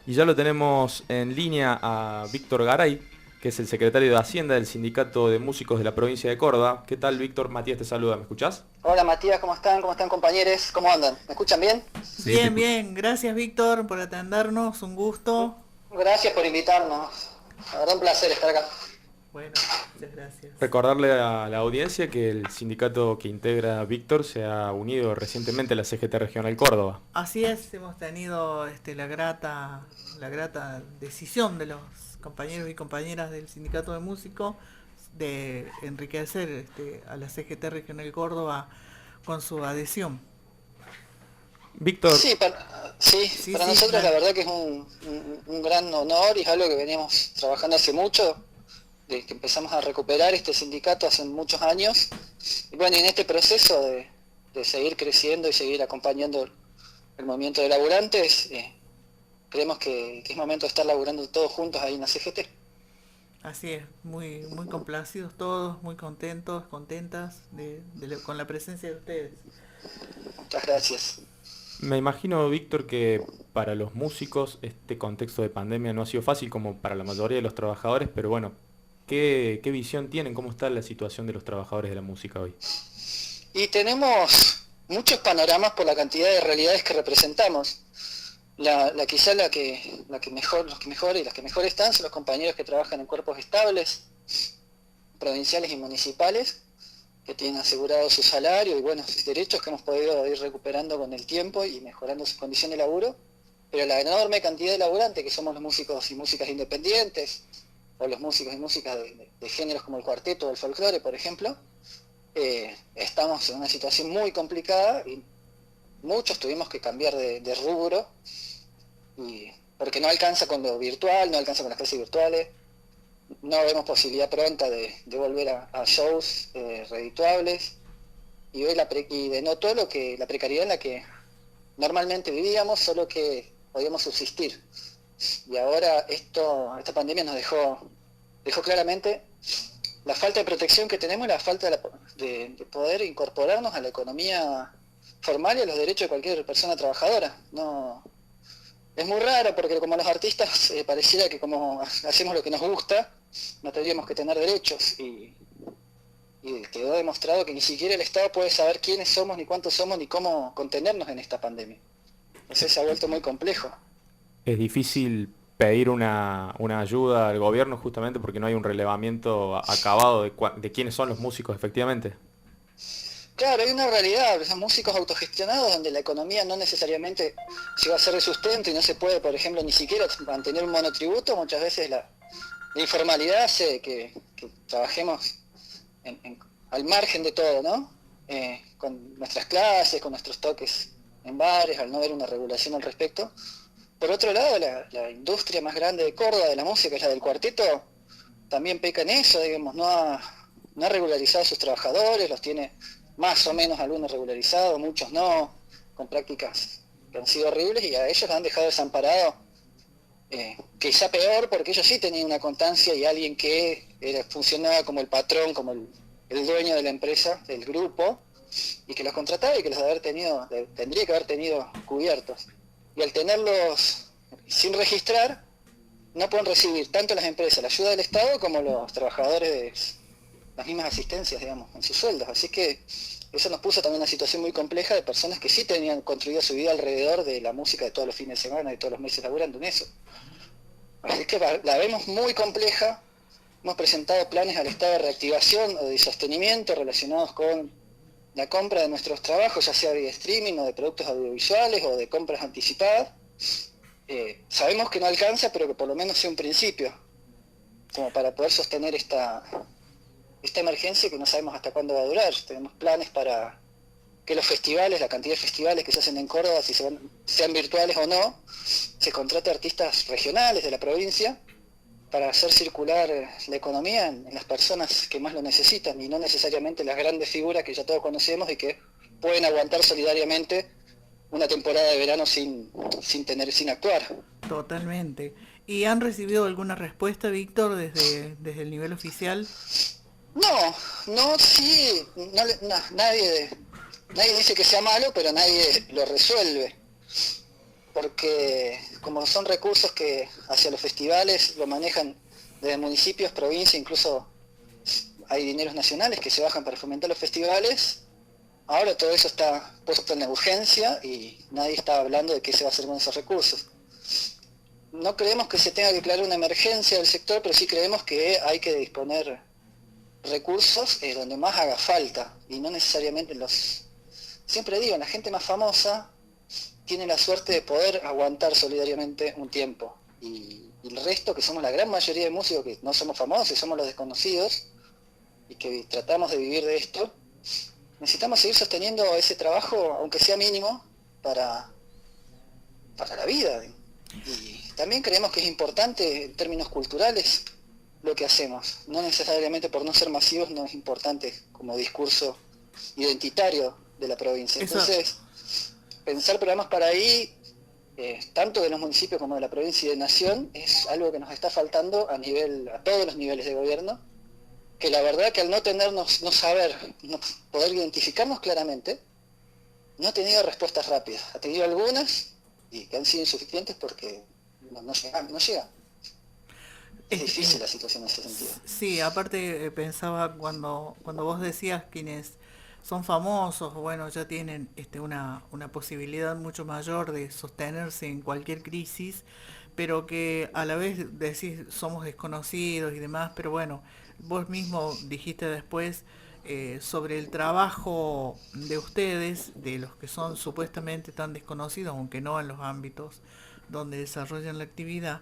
Y ya lo tenemos en línea a Víctor Garay, que es el secretario de Hacienda del Sindicato de Músicos de la provincia de Córdoba. ¿Qué tal, Víctor? Matías te saluda, ¿me escuchás? Hola Matías, ¿cómo están? ¿Cómo están compañeros? ¿Cómo andan? ¿Me escuchan bien? Sí, te Bien, escucho. bien. Gracias, Víctor, por atendernos. Un gusto. Gracias por invitarnos. La verdad un placer estar acá. Bueno, muchas gracias. Recordarle a la audiencia que el sindicato que integra Víctor se ha unido recientemente a la CGT Regional Córdoba. Así es, hemos tenido la grata decisión de los compañeros y compañeras del Sindicato de Músicos de enriquecer a la CGT Regional Córdoba con su adhesión. Víctor, Sí, Sí, para sí, nosotros la claro. verdad que es un gran honor y es algo que veníamos trabajando hace mucho, de que empezamos a recuperar este sindicato hace muchos años. Y bueno, y en este proceso de seguir creciendo y seguir acompañando el movimiento de laburantes, creemos que es momento de estar laburando todos juntos ahí en la CGT. Así es, muy, muy complacidos todos, muy contentos, contentas con la presencia de ustedes. Muchas gracias. me imagino, Víctor, que para los músicos este contexto de pandemia no ha sido fácil como para la mayoría de los trabajadores, pero bueno, ¿qué visión tienen? ¿Cómo está la situación de los trabajadores de la música hoy? Y tenemos muchos panoramas por la cantidad de realidades que representamos. Quizá la que mejor, los que mejor y las que mejor están son los compañeros que trabajan en cuerpos estables, provinciales y municipales, que tienen asegurado su salario y bueno, sus derechos que hemos podido ir recuperando con el tiempo y mejorando su condición de laburo. Pero la enorme cantidad de laburantes que somos los músicos y músicas independientes, o los músicos y músicas de géneros como el cuarteto o el folclore, por ejemplo, estamos en una situación muy complicada y muchos tuvimos que cambiar de rubro y porque no alcanza con lo virtual, no alcanza con las clases virtuales, no vemos posibilidad pronta de volver a shows redituables y hoy y denotó lo que la precariedad en la que normalmente vivíamos, solo que podíamos subsistir. Y ahora esta pandemia nos dejó claramente la falta de protección que tenemos, la falta de poder incorporarnos a la economía formal y a los derechos de cualquier persona trabajadora. No, es muy raro porque como los artistas pareciera que como hacemos lo que nos gusta, no tendríamos que tener derechos y quedó demostrado que ni siquiera el Estado puede saber quiénes somos, ni cuántos somos, ni cómo contenernos en esta pandemia. Entonces se ha vuelto muy complejo. Es difícil pedir una ayuda al gobierno justamente porque no hay un relevamiento acabado de quiénes son los músicos efectivamente. Claro, hay una realidad, son músicos autogestionados donde la economía no necesariamente se va a hacer de sustento y no se puede, por ejemplo, ni siquiera mantener un monotributo. Muchas veces la informalidad hace que trabajemos en- en- al margen de todo, ¿no? Con nuestras clases, con nuestros toques en bares, al no haber una regulación al respecto. Por otro lado, la industria más grande de Córdoba de la música, es la del cuarteto, también peca en eso, digamos, no ha regularizado a sus trabajadores, los tiene más o menos algunos regularizados, muchos no, con prácticas que han sido horribles y a ellos los han dejado desamparados. Quizá peor porque ellos sí tenían una constancia y alguien que funcionaba como el patrón, como el dueño de la empresa, del grupo, y que los contrataba y que los tendría que haber tenido cubiertos. Y al tenerlos sin registrar, no pueden recibir tanto las empresas la ayuda del Estado como los trabajadores de las mismas asistencias, digamos, en sus sueldos. Así que eso nos puso también en una situación muy compleja de personas que sí tenían construido su vida alrededor de la música de todos los fines de semana y todos los meses laburando en eso. Así que la vemos muy compleja. Hemos presentado planes al Estado de reactivación o de sostenimiento relacionados con la compra de nuestros trabajos, ya sea vía streaming o de productos audiovisuales o de compras anticipadas. Sabemos que no alcanza, pero que por lo menos sea un principio, como para poder sostener esta emergencia que no sabemos hasta cuándo va a durar. Tenemos planes para que los festivales, la cantidad de festivales que se hacen en Córdoba, si sean virtuales o no, se contrate artistas regionales de la provincia para hacer circular la economía en las personas que más lo necesitan y no necesariamente las grandes figuras que ya todos conocemos y que pueden aguantar solidariamente una temporada de verano sin actuar. Totalmente. ¿Y han recibido alguna respuesta, Víctor, desde el nivel oficial? No, no, sí, nadie dice que sea malo, pero nadie lo resuelve. porque como son recursos que hacia los festivales lo manejan desde municipios, provincias, incluso hay dineros nacionales que se bajan para fomentar los festivales, ahora todo eso está puesto en la urgencia y nadie está hablando de qué se va a hacer con esos recursos. No creemos que se tenga que declarar una emergencia del sector, pero sí creemos que hay que disponer recursos donde más haga falta y no necesariamente Siempre digo, la gente más famosa tiene la suerte de poder aguantar solidariamente un tiempo y el resto, que somos la gran mayoría de músicos que no somos famosos, somos los desconocidos y que tratamos de vivir de esto, necesitamos seguir sosteniendo ese trabajo, aunque sea mínimo, para la vida. Y también creemos que es importante en términos culturales lo que hacemos. No necesariamente por no ser masivos no es importante como discurso identitario de la provincia. Entonces, pensar programas para ahí, tanto de los municipios como de la provincia y de nación, es algo que nos está faltando a todos los niveles de gobierno, que la verdad que al no tenernos, no poder identificarnos claramente, no ha tenido respuestas rápidas. Ha tenido algunas y que han sido insuficientes porque no llega. Es difícil la situación en ese sentido. Sí, aparte pensaba cuando vos decías quienes son famosos, bueno, ya tienen una posibilidad mucho mayor de sostenerse en cualquier crisis, pero que a la vez decís somos desconocidos y demás, pero bueno, vos mismo dijiste después sobre el trabajo de ustedes, de los que son supuestamente tan desconocidos, aunque no en los ámbitos donde desarrollan la actividad.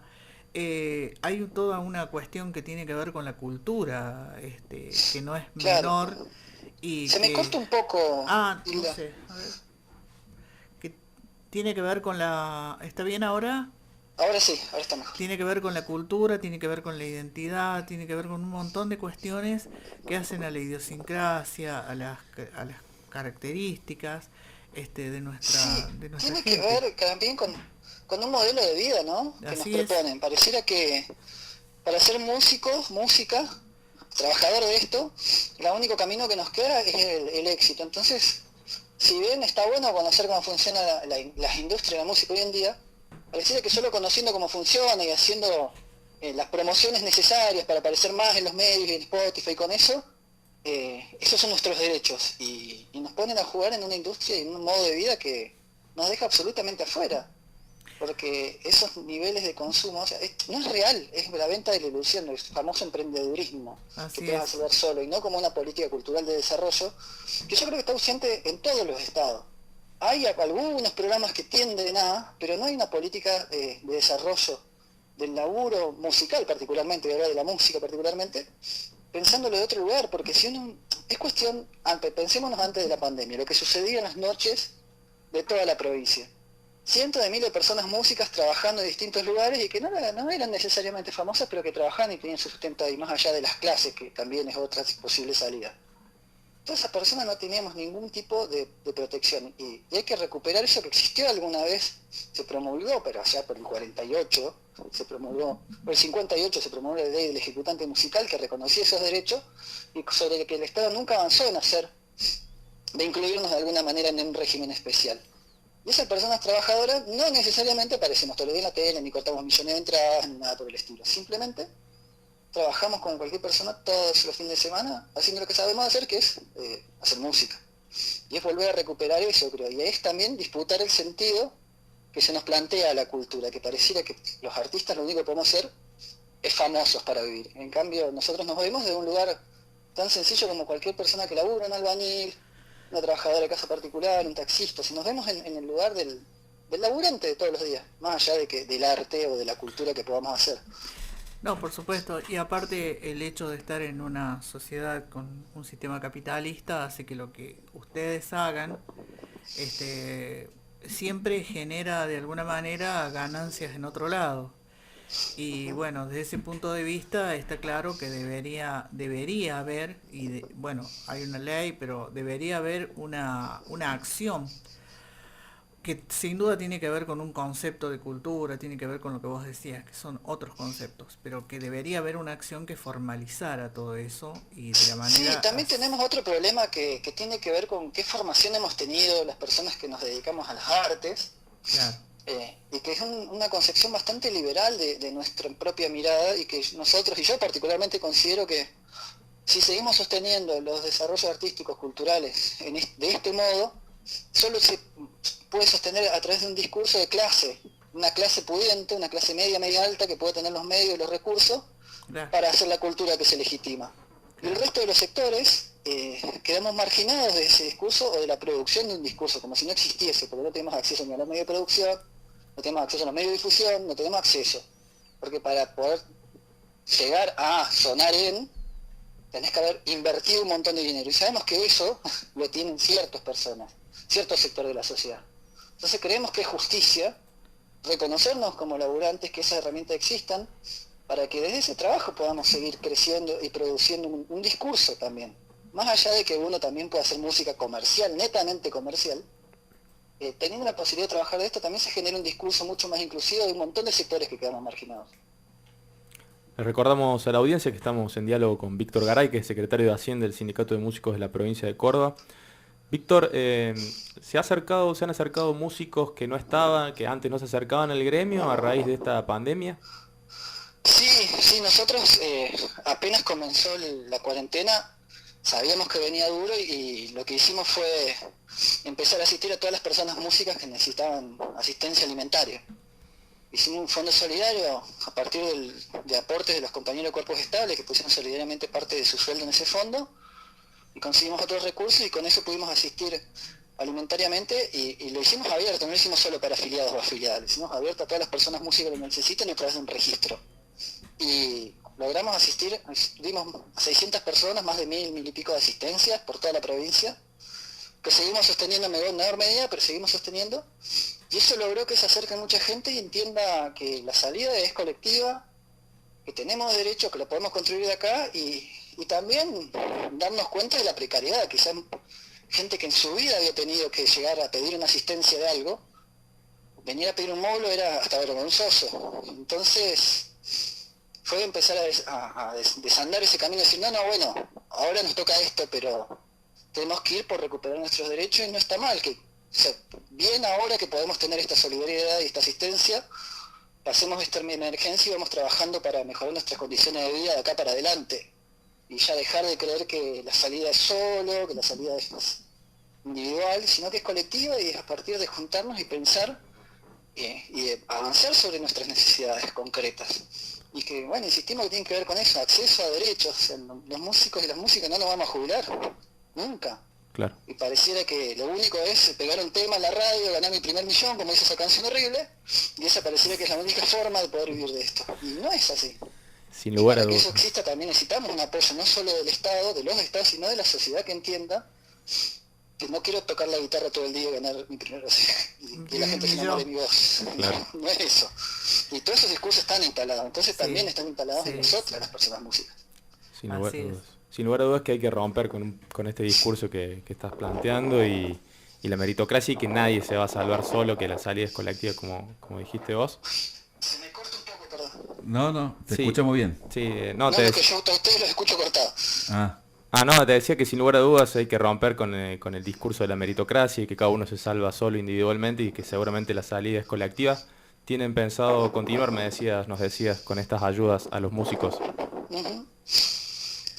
Hay toda una cuestión que tiene que ver con la cultura, que no es Claro. menor y Se me corta un poco, no Hilda. sé, a ver, que tiene que ver con la... ¿Está bien ahora? Ahora sí, ahora está mejor. Tiene que ver con la cultura, tiene que ver con la identidad, tiene que ver con un montón de cuestiones que hacen a la idiosincrasia, a las características de Sí, nuestra tiene que gente. ver también con un modelo de vida, ¿no? Que nos Así es. proponen. Pareciera que para ser música, trabajador de esto, el único camino que nos queda es el éxito. Entonces, si bien está bueno conocer cómo funciona las industrias de la música hoy en día, pareciera que solo conociendo cómo funciona y haciendo las promociones necesarias para aparecer más en los medios y en Spotify y con eso, esos son nuestros derechos y nos ponen a jugar en una industria y en un modo de vida que nos deja absolutamente afuera. Porque esos niveles de consumo, o sea, no es real, es la venta de la ilusión, el famoso emprendedurismo que Así te vas a es. hacer solo y no como una política cultural de desarrollo, que yo creo que está ausente en todos los estados. Hay algunos programas que tienden pero no hay una política de desarrollo del laburo musical particularmente, voy a hablar de la música particularmente, pensándolo de otro lugar, porque si uno, es cuestión, pensémonos antes de la pandemia, lo que sucedía en las noches de toda la provincia. Cientos de miles de personas músicas trabajando en distintos lugares y que no eran necesariamente famosas, pero que trabajaban y tenían su sustento ahí, más allá de las clases, que también es otra posible salida. Todas esas personas no teníamos ningún tipo de protección y hay que recuperar eso que existió alguna vez, se promulgó, pero allá por el 48 se promulgó, por el 58 se promulgó la ley del ejecutante musical que reconocía esos derechos y sobre el que el Estado nunca avanzó en hacer, de incluirnos de alguna manera en un régimen especial. Y esas personas trabajadoras no necesariamente aparecemos todos los días en la tele, ni cortamos millones de entradas, ni nada por el estilo. Simplemente trabajamos con cualquier persona todos los fines de semana haciendo lo que sabemos hacer, que es hacer música. Y es volver a recuperar eso, creo. Y es también disputar el sentido que se nos plantea a la cultura, que pareciera que los artistas lo único que podemos ser es famosos para vivir. En cambio, nosotros nos vemos de un lugar tan sencillo como cualquier persona que labura, un albañil, una trabajadora de casa particular, un taxista. Si nos vemos en el lugar del laburante de todos los días, más allá del arte o de la cultura que podamos hacer. No, por supuesto. Y aparte el hecho de estar en una sociedad con un sistema capitalista hace que lo que ustedes hagan siempre genera de alguna manera ganancias en otro lado. Y bueno, desde ese punto de vista está claro que debería haber, bueno, hay una ley, pero debería haber una acción que sin duda tiene que ver con un concepto de cultura, tiene que ver con lo que vos decías, que son otros conceptos, pero que debería haber una acción que formalizara todo eso y de la Sí, manera... también tenemos otro problema que tiene que ver con qué formación hemos tenido las personas que nos dedicamos a las artes. Claro. y que es una concepción bastante liberal de nuestra propia mirada, y que nosotros, y yo particularmente considero que si seguimos sosteniendo los desarrollos artísticos, culturales, de este modo, solo se puede sostener a través de un discurso de clase, una clase pudiente, una clase media, media alta, que puede tener los medios y los recursos Claro, para hacer la cultura que se legitima. Y el claro. resto de los sectores quedamos marginados de ese discurso o de la producción de un discurso, como si no existiese, porque no tenemos acceso ni a los medios de producción, no tenemos acceso a los medios de difusión, no tenemos acceso. Porque para poder llegar a sonar bien, tenés que haber invertido un montón de dinero. Y sabemos que eso lo tienen ciertas personas, cierto sector de la sociedad. Entonces creemos que es justicia reconocernos como laburantes, que esas herramientas existan, para que desde ese trabajo podamos seguir creciendo y produciendo un discurso también. Más allá de que uno también pueda hacer música comercial, netamente comercial, teniendo la posibilidad de trabajar de esto, también se genera un discurso mucho más inclusivo de un montón de sectores que quedamos marginados. Le recordamos a la audiencia que estamos en diálogo con Víctor Garay, que es secretario de Hacienda del Sindicato de Músicos de la provincia de Córdoba. Víctor, se han acercado músicos que no estaban, que antes no se acercaban al gremio a raíz de esta pandemia? Sí, sí, nosotros apenas comenzó la cuarentena, sabíamos que venía duro, y lo que hicimos fue empezar a asistir a todas las personas músicas que necesitaban asistencia alimentaria. Hicimos un fondo solidario a partir de aportes de los compañeros de cuerpos estables, que pusieron solidariamente parte de su sueldo en ese fondo, y conseguimos otros recursos, y con eso pudimos asistir alimentariamente, y lo hicimos abierto, no lo hicimos solo para afiliados o afiliadas, lo hicimos abierto a todas las personas músicas que lo necesiten a través de un registro. Y logramos asistir, dimos a 600 personas, más de 1000 y pico de asistencias por toda la provincia, que seguimos sosteniendo en menor medida, pero seguimos sosteniendo, y eso logró que se acerque mucha gente y entienda que la salida es colectiva, que tenemos derecho, que lo podemos construir de acá, y también darnos cuenta de la precariedad. Quizás gente que en su vida había tenido que llegar a pedir una asistencia de algo, venir a pedir un módulo era hasta vergonzoso. Entonces fue empezar a desandar ese camino y decir, no, bueno, ahora nos toca esto, pero tenemos que ir por recuperar nuestros derechos, y no está mal, que, o sea, bien ahora que podemos tener esta solidaridad y esta asistencia, pasemos esta emergencia y vamos trabajando para mejorar nuestras condiciones de vida de acá para adelante, y ya dejar de creer que la salida es solo, que la salida es individual, sino que es colectiva, y es a partir de juntarnos y pensar y de avanzar sobre nuestras necesidades concretas. Y que, bueno, insistimos que tiene que ver con eso, acceso a derechos. O sea, los músicos y las músicas no nos vamos a jubilar, nunca. Claro. Y pareciera que lo único es pegar un tema en la radio, ganar mi primer millón, como dice esa canción horrible, y esa pareciera que es la única forma de poder vivir de esto. Y no es así. Sin Y lugar a para que dudas. eso exista también necesitamos un apoyo, no solo del Estado, de los Estados, sino de la sociedad, que entienda que no quiero tocar la guitarra todo el día y ganar mi primer, y que la gente se enamore de mi voz. Claro. No es eso. Y todos esos discursos están instalados, entonces también Sí, están instalados en sí, nosotras, sí. las personas músicas. Sin lugar a Así es. dudas. Sin lugar a dudas que hay que romper con este discurso que estás planteando y la meritocracia, y que nadie se va a salvar solo, que la salida es colectiva, como dijiste vos. Se me corta un poco, perdón. No, te Sí, escuchamos bien. sí, No, porque yo a ustedes los escucho cortados. Ah, no, te decía que sin lugar a dudas hay que romper con el discurso de la meritocracia y que cada uno se salva solo individualmente y que seguramente la salida es colectiva. ¿Tienen pensado continuar, nos decías, con estas ayudas a los músicos? Ujú.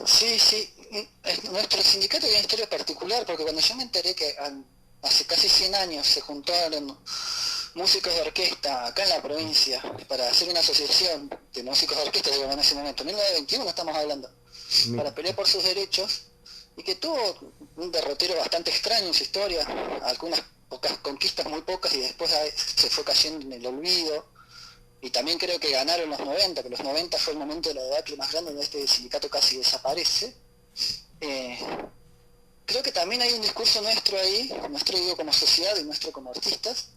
Sí, sí. Nuestro sindicato tiene una historia particular, porque cuando yo me enteré que hace casi 100 años se juntaron músicos de orquesta acá en la provincia para hacer una asociación de músicos de orquesta, digamos, en ese momento, 1921 estamos hablando, Mi- para pelear por sus derechos, y que tuvo un derrotero bastante extraño en su historia, algunas pocas conquistas, muy pocas, y después se fue cayendo en el olvido. Y también creo que ganaron los 90, que los 90 fue el momento de la debacle más grande, donde este sindicato casi desaparece. Eh, Creo que también hay un discurso nuestro ahí, nuestro digo como sociedad y nuestro como artistas,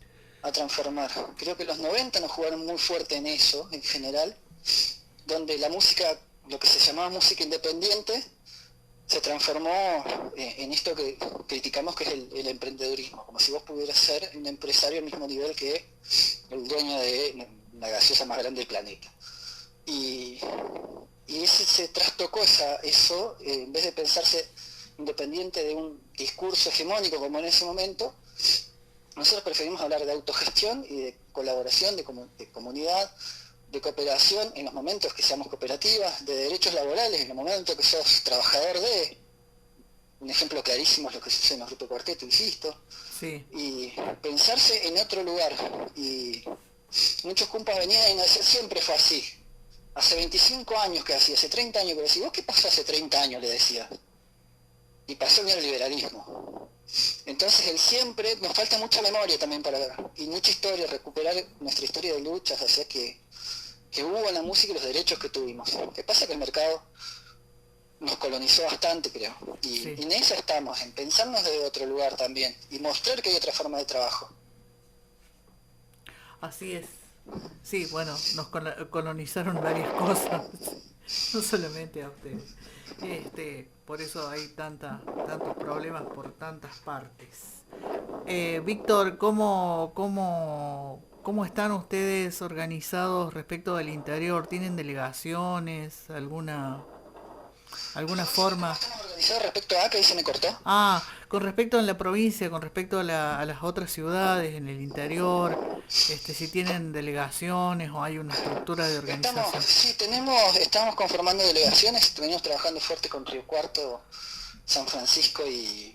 a transformar. Creo que los 90 nos jugaron muy fuerte en eso, en general, donde la música, lo que se llamaba música independiente, se transformó en esto que criticamos, que es el emprendedurismo, como si vos pudieras ser un empresario al mismo nivel que el dueño de la gaseosa más grande del planeta. Y, y se trastocó eso, en vez de pensarse independiente de un discurso hegemónico como en ese momento, Nosotros preferimos hablar de autogestión y de colaboración, de comunidad, de cooperación en los momentos que seamos cooperativas, de derechos laborales en el momento que sos trabajador de... Un ejemplo clarísimo es lo que sucede en los grupos de cuarteto, insisto. Sí. Y pensarse en otro lugar. Y muchos compas venían y decían, siempre fue así. Hace 25 años que así, hace 30 años que así. ¿Vos qué pasó hace 30 años? Le decía. Y pasó el neoliberalismo. Entonces el siempre, nos falta mucha memoria también para ver. Y mucha historia, recuperar nuestra historia de luchas, hacia que hubo en la música y los derechos que tuvimos. ¿Qué pasa? Que el mercado nos colonizó bastante, creo. Y Sí. en eso estamos, en pensarnos desde otro lugar también. Y mostrar que hay otra forma de trabajo. Así es. Sí, bueno, nos colonizaron varias cosas, no solamente a ustedes. Por eso hay tantos problemas por tantas partes. Víctor, ¿cómo están ustedes organizados respecto del interior? ¿Tienen delegaciones? ¿Alguna ¿Cómo forma? estamos organizados respecto a que ahí se me cortó? Ah, con respecto a la provincia, con respecto a las otras ciudades en el interior, si tienen delegaciones o hay una estructura de organización. Estamos conformando delegaciones, venimos trabajando fuerte con Río Cuarto, San Francisco y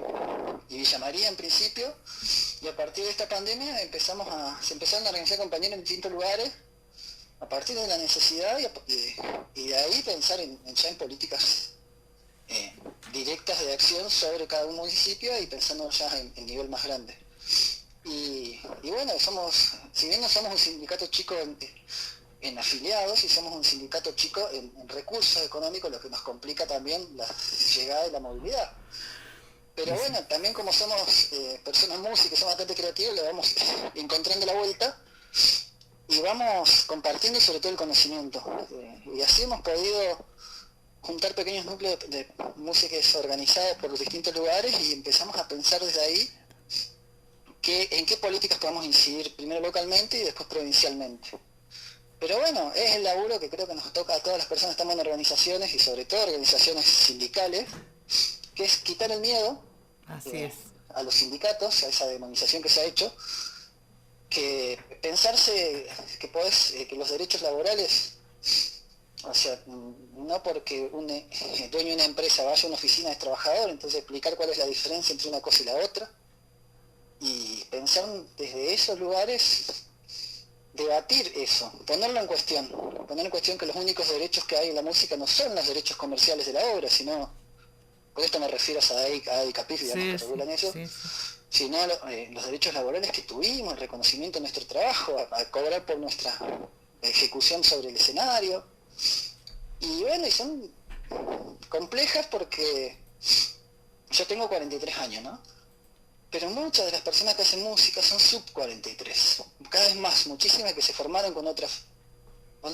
Villa María en principio, y a partir de esta pandemia se empezaron a organizar compañeros en distintos lugares, a partir de la necesidad y de ahí pensar ya en políticas directas de acción sobre cada un municipio y pensando ya en nivel más grande. Y bueno, si bien no somos un sindicato chico en afiliados y somos un sindicato chico en recursos económicos, lo que nos complica también la llegada de la movilidad. Pero bueno, también como somos personas músicas, somos bastante creativos, le vamos encontrando la vuelta y vamos compartiendo sobre todo el conocimiento. Y así hemos podido juntar pequeños núcleos de músicos organizados por los distintos lugares y empezamos a pensar desde ahí en qué políticas podemos incidir primero localmente y después provincialmente. Pero bueno, es el laburo que creo que nos toca a todas las personas que estamos en organizaciones y sobre todo organizaciones sindicales, que es quitar el miedo Así es. a los sindicatos, a esa demonización que se ha hecho, que pensarse que los derechos laborales, o sea, no porque un dueño de una empresa vaya a una oficina de trabajador, entonces explicar cuál es la diferencia entre una cosa y la otra, y pensar desde esos lugares, debatir eso, poner en cuestión que los únicos derechos que hay en la música no son los derechos comerciales de la obra, sino, con esto me refiero a SADAIC, ADIC, CAPIF, digamos, que regulan eso, Sí. sino los derechos laborales que tuvimos, el reconocimiento de nuestro trabajo, a cobrar por nuestra ejecución sobre el escenario. Y bueno, y son complejas porque yo tengo 43 años, ¿no? Pero muchas de las personas que hacen música son sub 43, cada vez más, muchísimas que se formaron con otra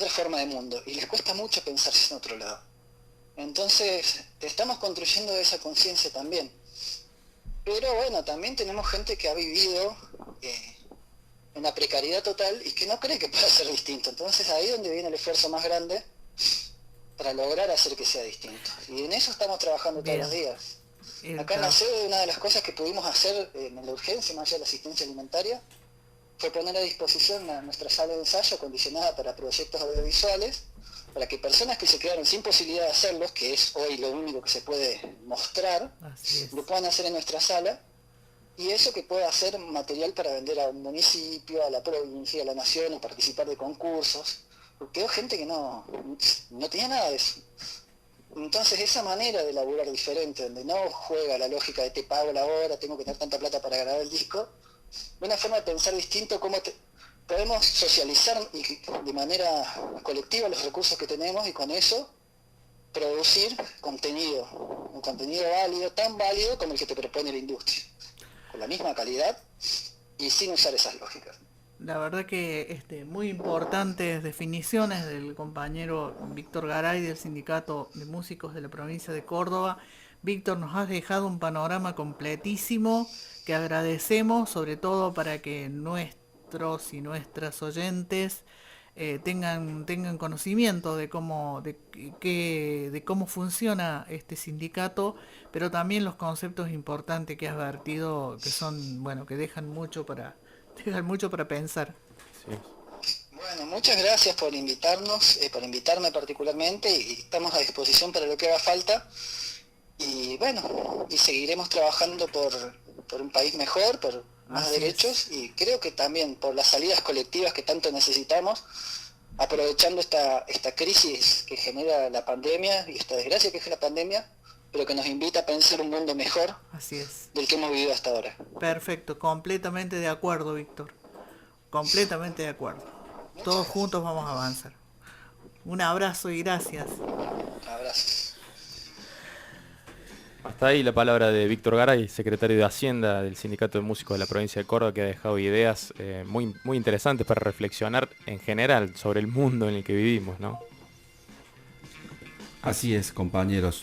forma de mundo y les cuesta mucho pensarse en otro lado. Entonces, estamos construyendo esa conciencia también. Pero bueno, también tenemos gente que ha vivido en la precariedad total y que no cree que pueda ser distinto. Entonces ahí es donde viene el esfuerzo más grande para lograr hacer que sea distinto. Y en eso estamos trabajando todos los días. Acá en la sede, una de las cosas que pudimos hacer en la urgencia, más allá de la asistencia alimentaria, fue poner a disposición nuestra sala de ensayo acondicionada para proyectos audiovisuales, para que personas que se quedaron sin posibilidad de hacerlos, que es hoy lo único que se puede mostrar, lo puedan hacer en nuestra sala, y eso que pueda hacer material para vender a un municipio, a la provincia, a la nación, a participar de concursos, porque hay gente que no tenía nada de eso. Entonces esa manera de laburar diferente, donde no juega la lógica de te pago la hora, tengo que tener tanta plata para grabar el disco, una forma de pensar distinto cómo podemos socializar de manera colectiva los recursos que tenemos y con eso producir un contenido válido, tan válido como el que te propone la industria, con la misma calidad y sin usar esas lógicas. La verdad que muy importantes definiciones del compañero Víctor Garay del Sindicato de Músicos de la provincia de Córdoba. Víctor, nos has dejado un panorama completísimo que agradecemos, sobre todo para que nuestros y nuestras oyentes tengan conocimiento de cómo funciona este sindicato, pero también los conceptos importantes que has vertido, que son, bueno, que dejan mucho dejan mucho para pensar. Sí. Bueno, muchas gracias por invitarnos, por invitarme particularmente, y estamos a disposición para lo que haga falta. Y bueno, y seguiremos trabajando por un país mejor, por más Así derechos, y creo que también por las salidas colectivas que tanto necesitamos, aprovechando esta crisis que genera la pandemia y esta desgracia que es la pandemia, pero que nos invita a pensar un mundo mejor Así es. del que hemos vivido hasta ahora. Perfecto, completamente de acuerdo, Víctor. Completamente de acuerdo. Todos juntos vamos a avanzar. Un abrazo y gracias. Abrazos. Hasta ahí la palabra de Víctor Garay, secretario de Hacienda del Sindicato de Músicos de la provincia de Córdoba, que ha dejado ideas muy interesantes para reflexionar en general sobre el mundo en el que vivimos, ¿no? Así es, compañeros.